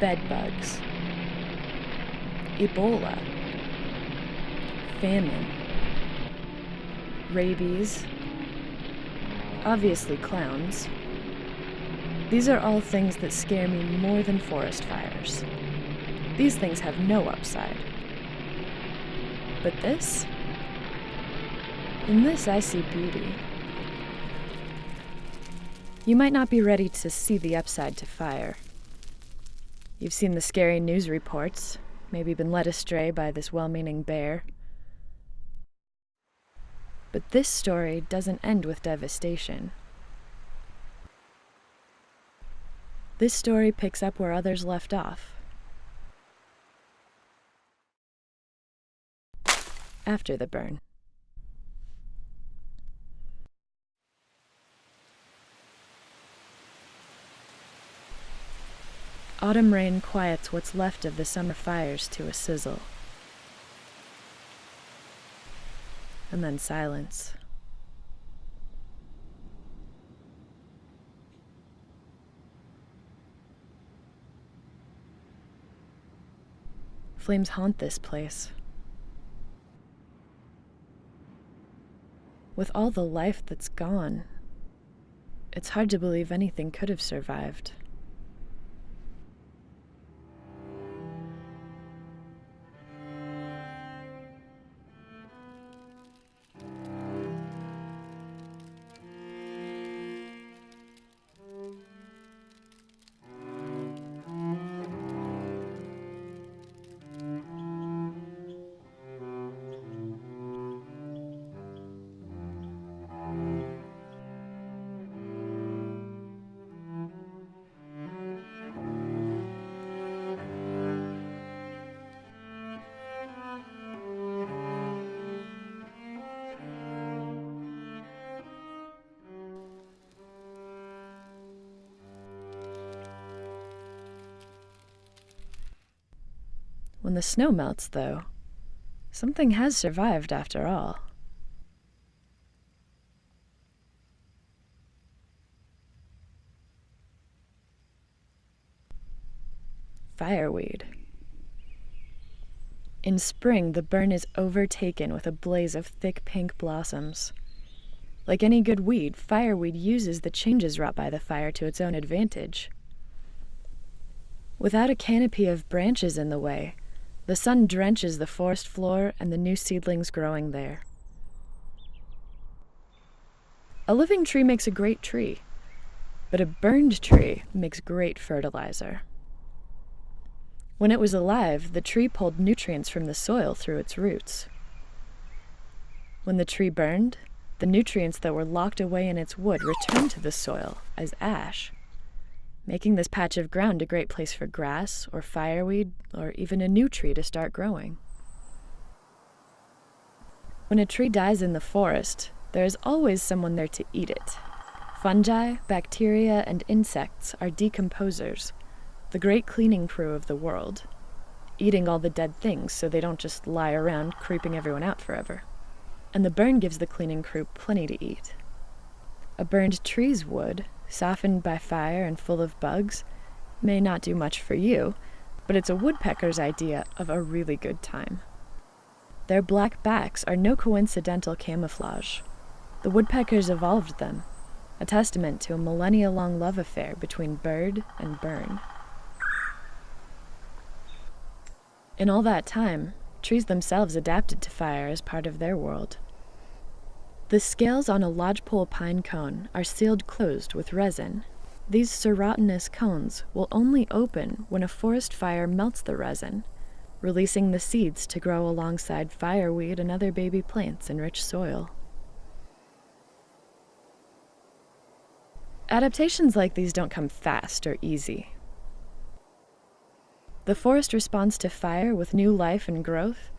bedbugs, Ebola, famine, rabies, obviously clowns. These are all things that scare me more than forest fires. These things have no upside. But this? In this I see beauty. You might not be ready to see the upside to fire. You've seen the scary news reports, maybe been led astray by this well-meaning bear. But this story doesn't end with devastation. This story picks up where others left off. After the burn. Autumn rain quiets what's left of the summer fires to a sizzle. And then silence. Flames haunt this place. With all the life that's gone, it's hard to believe anything could have survived. When the snow melts, though, something has survived after all. Fireweed. In spring, the burn is overtaken with a blaze of thick pink blossoms. Like any good weed, fireweed uses the changes wrought by the fire to its own advantage. Without a canopy of branches in the way, the sun drenches the forest floor and the new seedlings growing there. A living tree makes a great tree, but a burned tree makes great fertilizer. When it was alive, the tree pulled nutrients from the soil through its roots. When the tree burned, the nutrients that were locked away in its wood returned to the soil as ash, making this patch of ground a great place for grass or fireweed or even a new tree to start growing. When a tree dies in the forest, there is always someone there to eat it. Fungi, bacteria, and insects are decomposers, the great cleaning crew of the world, eating all the dead things so they don't just lie around creeping everyone out forever. And the burn gives the cleaning crew plenty to eat. A burned tree's wood, softened by fire and full of bugs, may not do much for you, but it's a woodpecker's idea of a really good time. Their black backs are no coincidental camouflage. The woodpeckers evolved them, a testament to a millennia-long love affair between bird and burn. In all that time, trees themselves adapted to fire as part of their world. The scales on a lodgepole pine cone are sealed closed with resin. These serotinous cones will only open when a forest fire melts the resin, releasing the seeds to grow alongside fireweed and other baby plants in rich soil. Adaptations like these don't come fast or easy. The forest responds to fire with new life and growth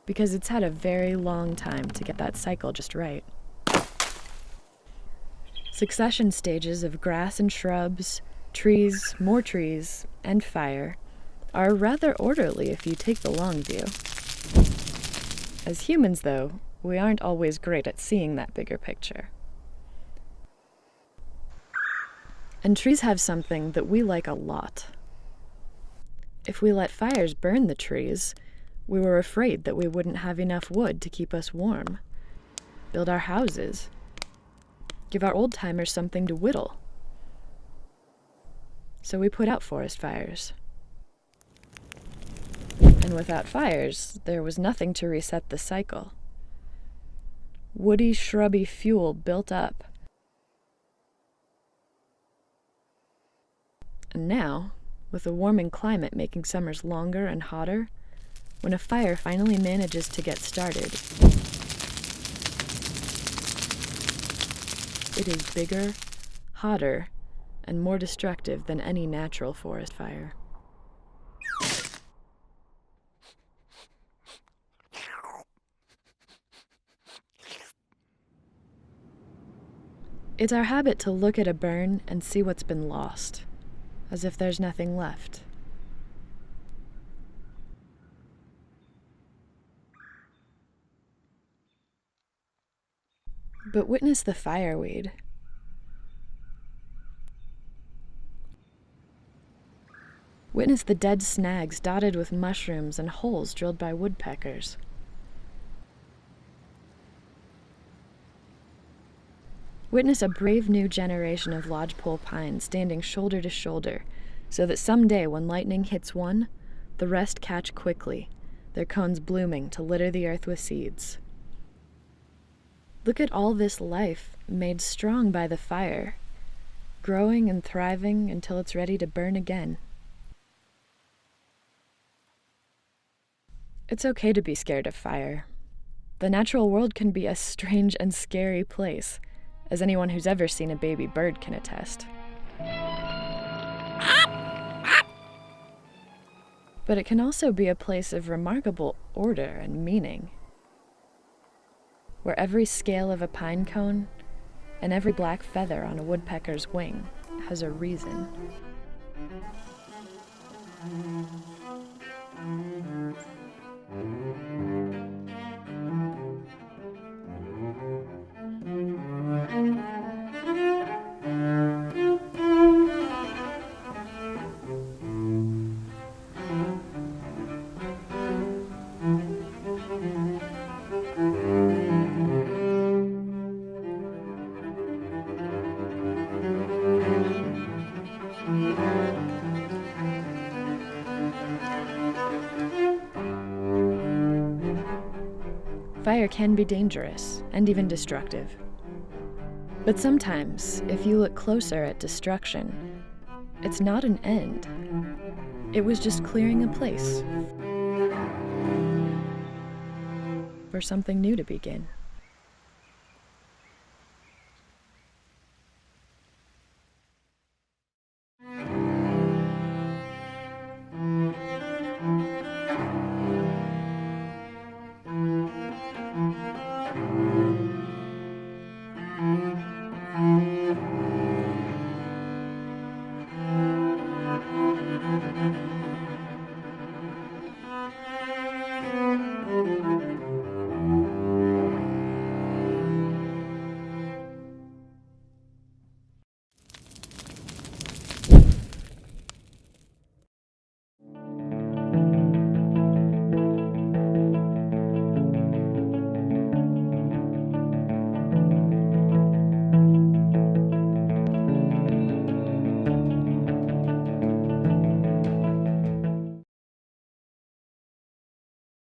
because it's had a very long time to get that cycle just right. Succession stages of grass and shrubs, trees, more trees, and fire are rather orderly if you take the long view. As humans, though, we aren't always great at seeing that bigger picture. And trees have something that we like a lot. If we let fires burn the trees, we were afraid that we wouldn't have enough wood to keep us warm, build our houses, give our old-timers something to whittle. So we put out forest fires. And without fires, there was nothing to reset the cycle. Woody, shrubby fuel built up. And now, with a warming climate making summers longer and hotter, when a fire finally manages to get started, it is bigger, hotter, and more destructive than any natural forest fire. It's our habit to look at a burn and see what's been lost, as if there's nothing left. But witness the fireweed. Witness the dead snags dotted with mushrooms and holes drilled by woodpeckers. Witness a brave new generation of lodgepole pines standing shoulder to shoulder, so that someday when lightning hits one, the rest catch quickly, their cones blooming to litter the earth with seeds. Look at all this life made strong by the fire, growing and thriving until it's ready to burn again. It's okay to be scared of fire. The natural world can be a strange and scary place, as anyone who's ever seen a baby bird can attest. But it can also be a place of remarkable order and meaning, where every scale of a pine cone and every black feather on a woodpecker's wing has a reason. Fire can be dangerous and even destructive. But sometimes, if you look closer at destruction, it's not an end. It was just clearing a place for something new to begin.